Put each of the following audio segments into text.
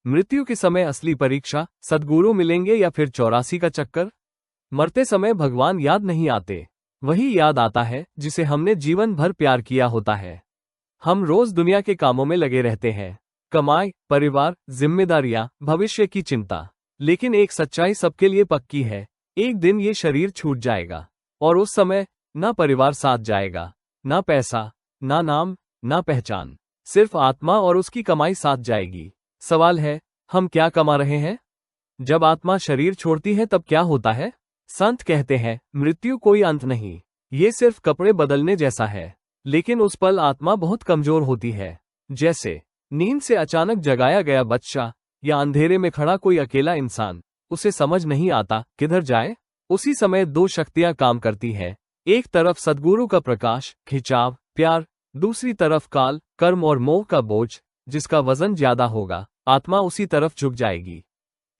मृत्यु के समय असली परीक्षा सद्गुरु मिलेंगे या फिर 84 का चक्कर। मरते समय भगवान याद नहीं आते, वही याद आता है जिसे हमने जीवन भर प्यार किया होता है। हम रोज दुनिया के कामों में लगे रहते हैं, कमाई, परिवार, जिम्मेदारियां, भविष्य की चिंता। लेकिन एक सच्चाई सबके लिए पक्की है, एक दिन ये शरीर छूट जाएगा और उस समय ना परिवार साथ जाएगा, ना पैसा, ना नाम, ना पहचान, सिर्फ आत्मा और उसकी कमाई साथ जाएगी। सवाल है, हम क्या कमा रहे हैं? जब आत्मा शरीर छोड़ती है तब क्या होता है? संत कहते हैं, मृत्यु कोई अंत नहीं, ये सिर्फ कपड़े बदलने जैसा है। लेकिन उस पल आत्मा बहुत कमजोर होती है, जैसे नींद से अचानक जगाया गया बच्चा या अंधेरे में खड़ा कोई अकेला इंसान। उसे समझ नहीं आता किधर जाए। उसी समय दो शक्तियां काम करती हैं, एक तरफ सद्गुरु का प्रकाश, खिंचाव, प्यार, दूसरी तरफ काल, कर्म और मोह का बोझ, जिसका वजन ज्यादा होगा, आत्मा उसी तरफ झुक जाएगी।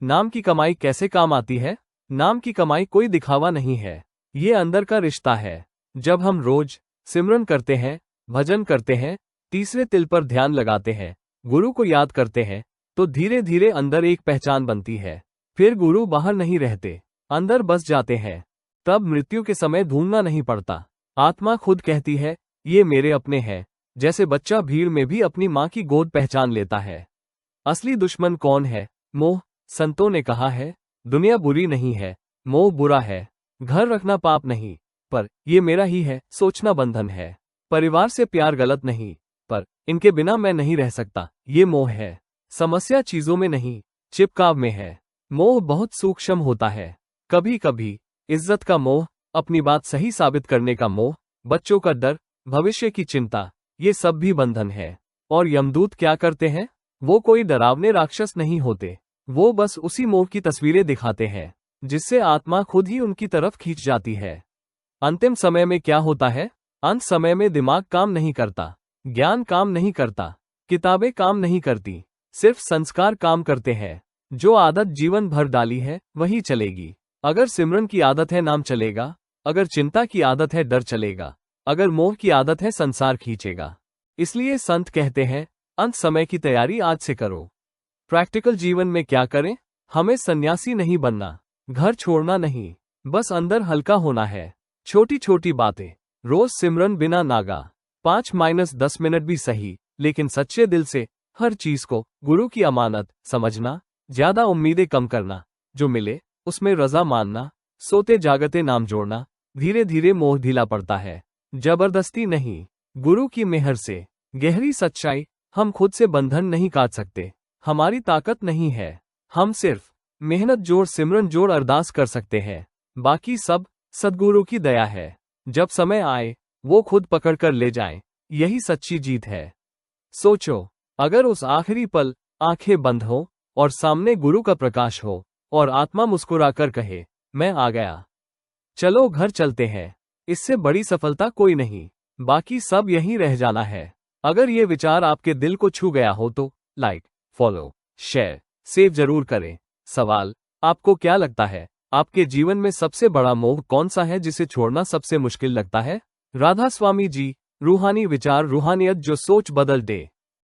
नाम की कमाई कैसे काम आती है? नाम की कमाई कोई दिखावा नहीं है, ये अंदर का रिश्ता है। जब हम रोज सिमरन करते हैं, भजन करते हैं, तीसरे तिल पर ध्यान लगाते हैं, गुरु को याद करते हैं, तो धीरे धीरे अंदर एक पहचान बनती है। फिर गुरु बाहर नहीं रहते, अंदर बस जाते हैं। तब मृत्यु के समय ढूंढना नहीं पड़ता, आत्मा खुद कहती है, ये मेरे अपने हैं। जैसे बच्चा भीड़ में भी अपनी माँ की गोद पहचान लेता है। असली दुश्मन कौन है? मोह। संतों ने कहा है, दुनिया बुरी नहीं है, मोह बुरा है। घर रखना पाप नहीं, पर ये मेरा ही है सोचना बंधन है। परिवार से प्यार गलत नहीं, पर इनके बिना मैं नहीं रह सकता, ये मोह है। समस्या चीजों में नहीं, चिपकाव में है। मोह बहुत सूक्ष्म होता है। कभी कभी इज्जत का मोह, अपनी बात सही साबित करने का मोह, बच्चों का डर, भविष्य की चिंता, ये सब भी बंधन है। और यमदूत क्या करते हैं? वो कोई डरावने राक्षस नहीं होते, वो बस उसी मोह की तस्वीरें दिखाते हैं, जिससे आत्मा खुद ही उनकी तरफ खींच जाती है। अंतिम समय में क्या होता है? अंत समय में दिमाग काम नहीं करता, ज्ञान काम नहीं करता, किताबें काम नहीं करती, सिर्फ संस्कार काम करते हैं। जो आदत जीवन भर डाली है वही चलेगी। अगर सिमरन की आदत है नाम चलेगा, अगर चिंता की आदत है डर चलेगा, अगर मोह की आदत है संसार खींचेगा। इसलिए संत कहते हैं, अंत समय की तैयारी आज से करो। प्रैक्टिकल जीवन में क्या करें? हमें सन्यासी नहीं बनना, घर छोड़ना नहीं, बस अंदर हल्का होना है। छोटी छोटी बातें, रोज सिमरन बिना नागा, 5-10 मिनट भी सही, लेकिन सच्चे दिल से हर चीज को गुरु की अमानत समझना, ज्यादा उम्मीदें कम करना, जो मिले उसमें रजा मानना, सोते जागते नाम जोड़ना। धीरे धीरे मोह ढीला पड़ता है, जबरदस्ती नहीं, गुरु की मेहर से। गहरी सच्चाई, हम खुद से बंधन नहीं काट सकते, हमारी ताकत नहीं है। हम सिर्फ मेहनत जोड़, सिमरन जोड़, अरदास कर सकते हैं। बाकी सब सद्गुरु की दया है। जब समय आए वो खुद पकड़ कर ले जाए, यही सच्ची जीत है। सोचो, अगर उस आखिरी पल आंखें बंद हो और सामने गुरु का प्रकाश हो और आत्मा मुस्कुराकर कहे, मैं आ गया, चलो घर चलते हैं, इससे बड़ी सफलता कोई नहीं। बाकी सब यहीं रह जाना है। अगर ये विचार आपके दिल को छू गया हो तो लाइक, फॉलो, शेयर, सेव जरूर करें। सवाल, आपको क्या लगता है, आपके जीवन में सबसे बड़ा मोह कौन सा है जिसे छोड़ना सबसे मुश्किल लगता है? राधा स्वामी जी, रूहानी विचार, रूहानियत जो सोच बदल दे।